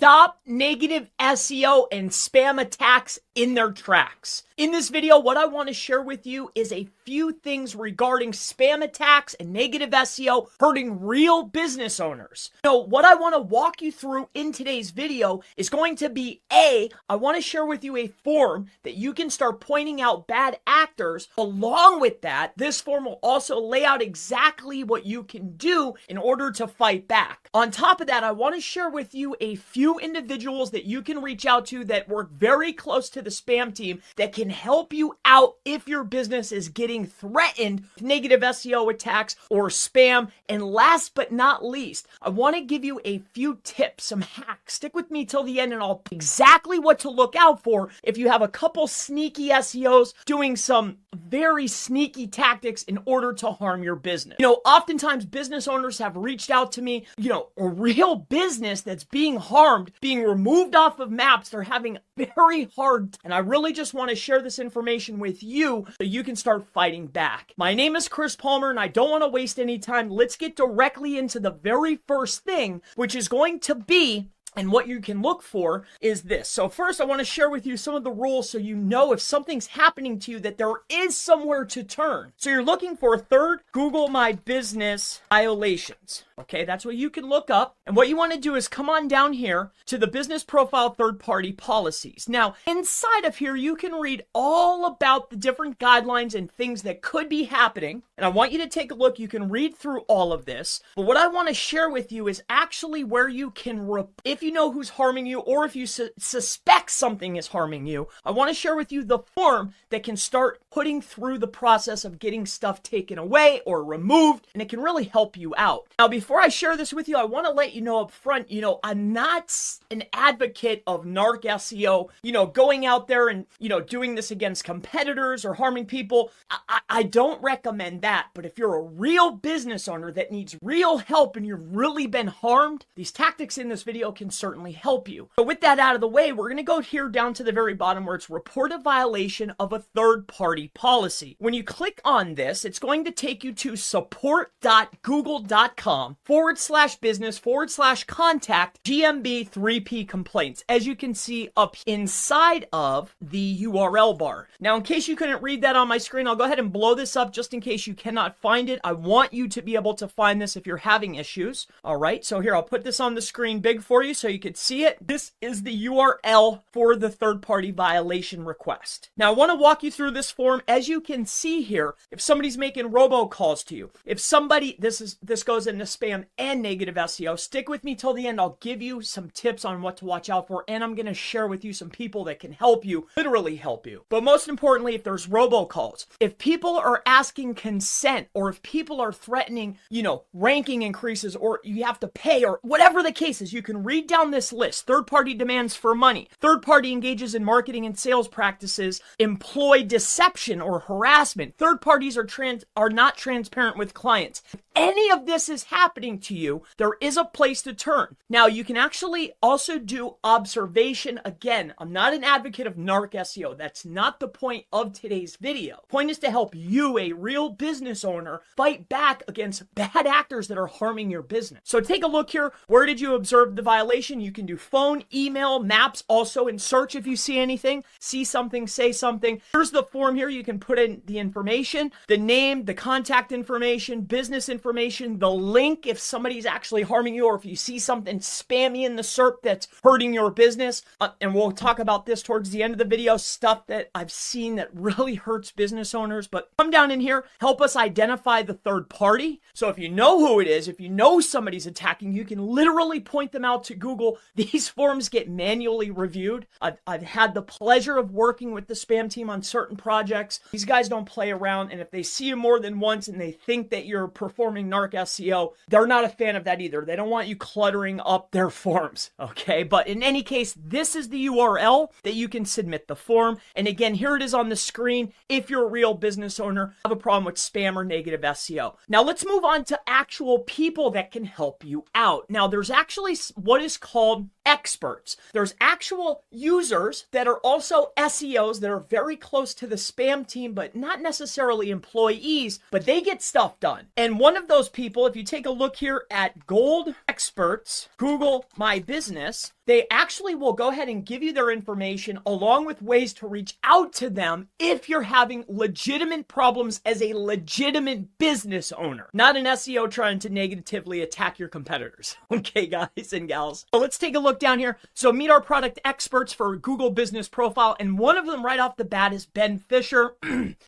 Stop negative SEO and spam attacks in their tracks. In this video, what I want to share with you is a few things regarding spam attacks and negative SEO hurting real business owners. What I want to walk you through in today's video is going to be I want to share with you a form that you can start pointing out bad actors. Along with that, this form will also lay out exactly what you can do in order to fight back. On top of that, I want to share with you a few individuals that you can reach out to that work very close to the spam team that can help you out if your business is getting threatened with negative SEO attacks or spam. And last but not least, I want to give you a few tips, some hacks. Stick with me till the end and I'll exactly what to look out for if you have a couple sneaky SEOs doing some very sneaky tactics in order to harm your business. Oftentimes business owners have reached out to me, a real business that's being harmed, being removed off of maps. They're having very hard, and I really just want to share this information with you so you can start fighting back. My name is Chris Palmer, and I don't want to waste any time. Let's get directly into the very first thing, which is going to be, and what you can look for is this. So first, I want to share with you some of the rules so you know if something's happening to you that there is somewhere to turn. So you're looking for third Google My Business violations. Okay, that's what you can look up. And what you want to do is come on down here to the business profile third-party policies. Now, inside of here, you can read all about the different guidelines and things that could be happening. And I want you to take a look. You can read through all of this. But what I want to share with you is actually where you can, if you know who's harming you or if you suspect something is harming you, I want to share with you the form that can start putting through the process of getting stuff taken away or removed. And it can really help you out. Now, before I share this with you, I want to let you know up front, I'm not an advocate of narc SEO, going out there and, doing this against competitors or harming people. I don't recommend that. But if you're a real business owner that needs real help and you've really been harmed, these tactics in this video can certainly help you. But with that out of the way, we're going to go here down to the very bottom where it's report a violation of a third-party policy. When you click on this, it's going to take you to support.google.com/business/contact GMB 3P complaints, as you can see up inside of the URL bar. Now, in case you couldn't read that on my screen, I'll go ahead and blow this up just in case you cannot find it. I want you to be able to find this if you're having issues. All right, so here, I'll put this on the screen big for you so you can see it. This is the URL for the third-party violation request. Now, I want to walk you through this form. As you can see here, if somebody's making robocalls to you, if somebody, this goes into spam and negative SEO, stick with me till the end. I'll give you some tips on what to watch out for, and I'm going to share with you some people that can help you, literally help you. But most importantly, if there's robocalls, if people are asking consent, or if people are threatening, ranking increases, or you have to pay, or whatever the case is, you can read down this list. Third-party demands for money. Third-party engages in marketing and sales practices, employ deception or harassment. Third parties are not transparent with clients. If any of this is happening to you, there is a place to turn. Now, you can actually also do observation. Again, I'm not an advocate of narc SEO. That's not the point of today's video. The point is to help you, a real business owner, fight back against bad actors that are harming your business. So take a look here. Where did you observe the violation? You can do phone, email, maps, also in search if you see anything, see something, say something. Here's the form here. You can put in the information, the name, the contact information, business information, the link if somebody's actually harming you, or if you see something spammy in the SERP that's hurting your business. And we'll talk about this towards the end of the video, stuff that I've seen that really hurts business owners. But come down in here, help us identify the third party. So if you know who it is, if you know somebody's attacking, you can literally point them out to Google. These forms get manually reviewed. I've had the pleasure of working with the spam team on certain projects. These guys don't play around, and if they see you more than once and they think that you're performing narc SEO, they're not a fan of that either. They don't want you cluttering up their forms, okay? But in any case, this is the URL that you can submit the form. And again, here it is on the screen. If you're a real business owner, have a problem with spam or negative SEO. Now let's move on to actual people that can help you out. Now there's actually what is called experts. There's actual users that are also SEOs that are very close to the spam team, but not necessarily employees, but they get stuff done. And one of those people, if you take a look here at Gold Experts, Google My Business, they actually will go ahead and give you their information along with ways to reach out to them if you're having legitimate problems as a legitimate business owner, not an SEO trying to negatively attack your competitors. Okay, guys and gals. So let's take a look down here. So meet our product experts for Google Business Profile. And one of them right off the bat is Ben Fisher.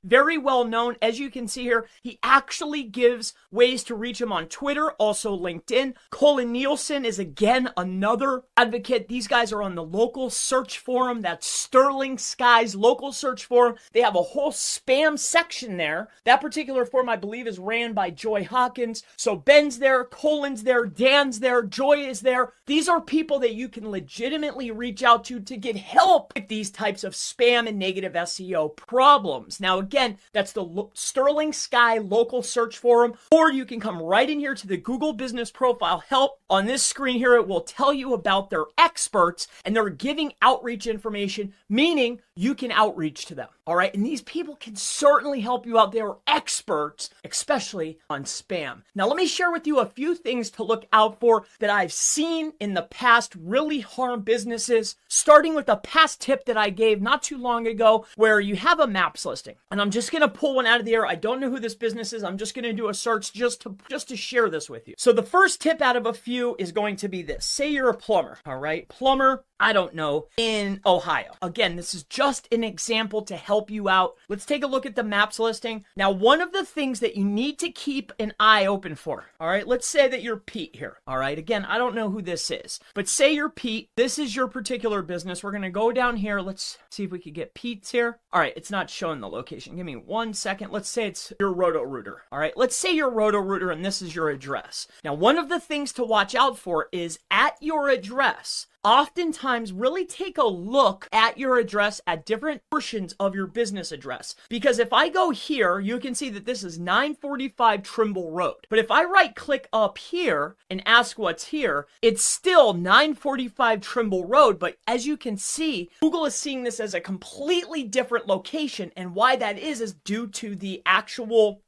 Very well known. As you can see here, he actually gives ways to reach him on Twitter, also LinkedIn. Colin Nielsen is again another advocate. These guys are on the local search forum. That's Sterling Sky's local search forum. They have a whole spam section there. That particular forum, I believe, is ran by Joy Hawkins. So Ben's there, Colin's there, Dan's there, Joy is there. These are people that you can legitimately reach out to get help with these types of spam and negative SEO problems. Now, again, that's the Sterling Sky local search forum, or you can come right in here to the Google Business Profile help. On this screen here, it will tell you about their experts, and they're giving outreach information, meaning you can outreach to them. All right. And these people can certainly help you out. They're experts, especially on spam. Now, let me share with you a few things to look out for that I've seen in the past really harm businesses, starting with a past tip that I gave not too long ago where you have a maps listing. And I'm just going to pull one out of the air. I don't know who this business is. I'm just going to do a search just to share this with you. So the first tip out of a few is going to be this. Say you're a plumber. All right. Plumber, I don't know, in Ohio. Again, this is just an example to help you out. Let's take a look at the maps listing. Now, one of the things that you need to keep an eye open for, all right, let's say that you're Pete here. All right, again, I don't know who this is, but say you're Pete. This is your particular business. We're going to go down here. Let's see if we could get Pete's here. All right, it's not showing the location. Give me 1 second. Let's say it's your Roto-Rooter. All right, let's say you're Roto-Rooter and this is your address. Now, one of the things to watch out for is at your address, oftentimes really take a look at your address at different portions of your business address. Because if I go here, you can see that this is 945 Trimble Road. But if I right click up here and ask what's here, it's still 945 Trimble Road. But as you can see, Google is seeing this as a completely different location. And why that is due to the actual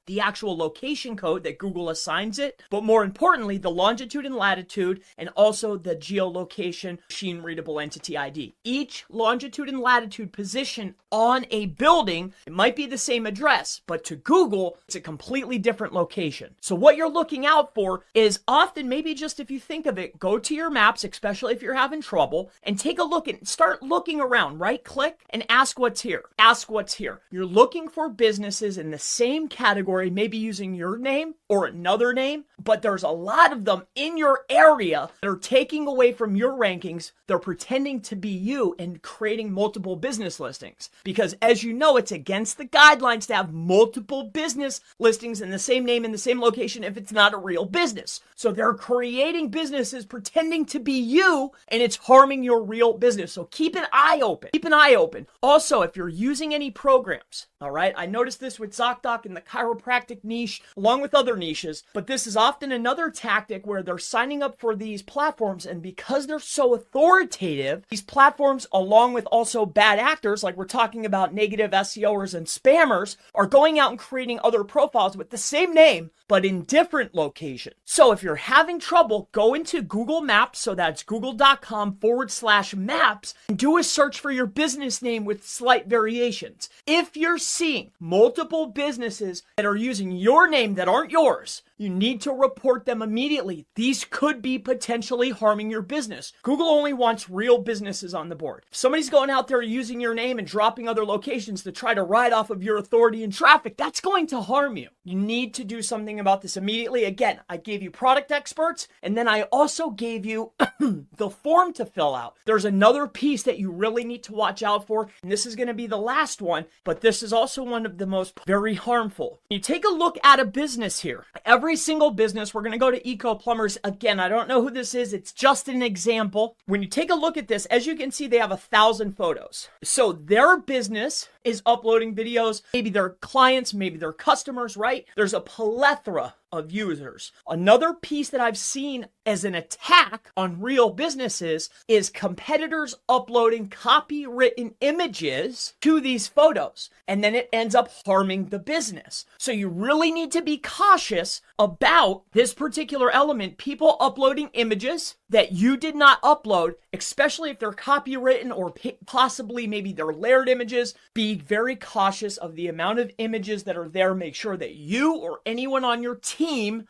location code that Google assigns it. But more importantly, the longitude and latitude, and also the geolocation machine readable entity ID. Each longitude and latitude position on a building, it might be the same address, but to Google, it's a completely different location. So what you're looking out for is often, maybe just if you think of it, go to your maps, especially if you're having trouble, and take a look and start looking around. Right click and ask what's here. Ask what's here. You're looking for businesses in the same category, maybe using your name or another name, but there's a lot of them in your area that are taking away from your rankings. They're pretending to be you and creating multiple business listings. Because as you know, it's against the guidelines to have multiple business listings in the same name in the same location if it's not a real business. So they're creating businesses pretending to be you, and it's harming your real business. So keep an eye open. Keep an eye open. Also, if you're using any programs, all right, I noticed this with ZocDoc in the chiropractic niche, along with other niches, but this is often another tactic where they're signing up for these platforms, and because they're so authoritative, these platforms, along with also bad actors, like we're talking about negative SEOers and spammers, are going out and creating other profiles with the same name, but in different locations. So if you're having trouble, go into Google Maps, so that's google.com/maps, and do a search for your business name with slight variations. If you're seeing multiple businesses that are using your name that aren't yours, you need to report them immediately. These could be potentially harming your business. Google only wants real businesses on the board. If somebody's going out there using your name and dropping other locations to try to ride off of your authority and traffic, that's going to harm you. You need to do something about this immediately. Again, I gave you product experts, and then I also gave you the form to fill out. There's another piece that you really need to watch out for, and this is going to be the last one, but this is also one of the most very harmful. You take a look at a business here. Every single business, we're going to go to Eco Plumbers. Again, I don't know who this is. It's just an example. When you take a look at this, as you can see, they have 1,000 photos. So their business is uploading videos. Maybe they're clients, maybe they're customers, right? There's a plethora of users. Another piece that I've seen as an attack on real businesses is competitors uploading copywritten images to these photos, and then it ends up harming the business. So you really need to be cautious about this particular element, people uploading images that you did not upload, especially if they're copywritten or possibly maybe they're layered images. Be very cautious of the amount of images that are there. Make sure that you or anyone on your team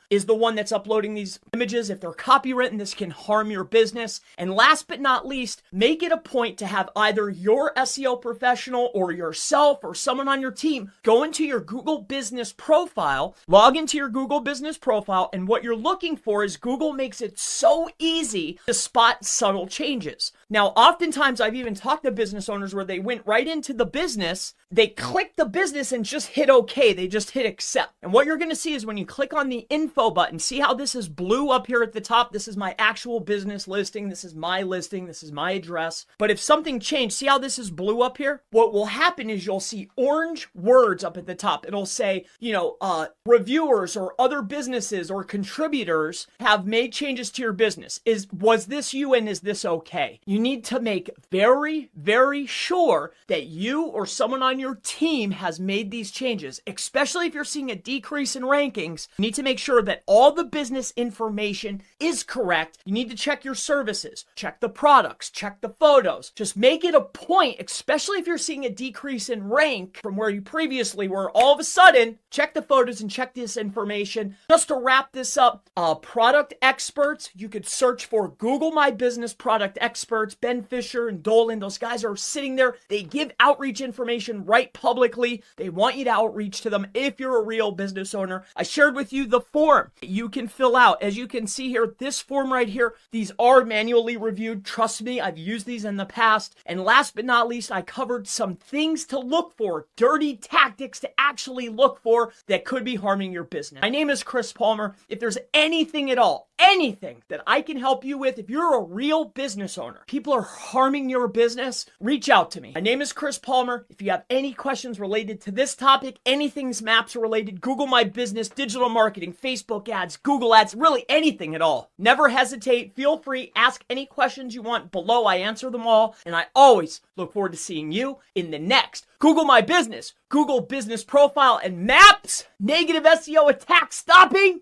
is the one that's uploading these images. If they're copywritten, this can harm your business. And last but not least, make it a point to have either your SEO professional or yourself or someone on your team go into your Google business profile, log into your Google business profile, and what you're looking for is Google makes it so easy to spot subtle changes. Now, oftentimes I've even talked to business owners where they went right into the business, they clicked the business and just hit OK. They just hit accept. And what you're going to see is when you click on the info button, see how this is blue up here at the top? This is my actual business listing. This is my listing. This is my address. But if something changed, see how this is blue up here? What will happen is you'll see orange words up at the top. It'll say, reviewers or other businesses or contributors have made changes to your business. Was this you and is this okay? You need to make very, very sure that you or someone on your team has made these changes, especially if you're seeing a decrease in rankings. You need to make sure that all the business information is correct. You need to check your services, check the products, check the photos. Just make it a point, especially if you're seeing a decrease in rank from where you previously were. All of a sudden, check the photos and check this information. Just to wrap this up, product experts, you could search for Google My Business product experts. Ben Fisher and Dolan, those guys are sitting there. They give outreach information right publicly. They want you to outreach to them if you're a real business owner. I shared with you the form you can fill out. As you can see here, this form right here, these are manually reviewed. Trust me, I've used these in the past. And last but not least, I covered some things to look for, dirty tactics to actually look for that could be harming your business. My name is Chris Palmer. If there's anything at all, anything that I can help you with, if you're a real business owner, people are harming your business, reach out to me. My name is Chris Palmer. If you have any questions related to this topic, anything's maps related, Google My Business, digital marketing, Facebook ads, Google ads, really anything at all, never hesitate. Feel free, ask any questions you want below. I answer them all, and I always look forward to seeing you in the next Google My Business, Google Business Profile and Maps, Negative SEO Attack Stopping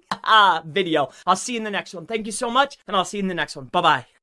video. I'll see you in the next one. Thank you so much, and I'll see you in the next one. Bye-bye.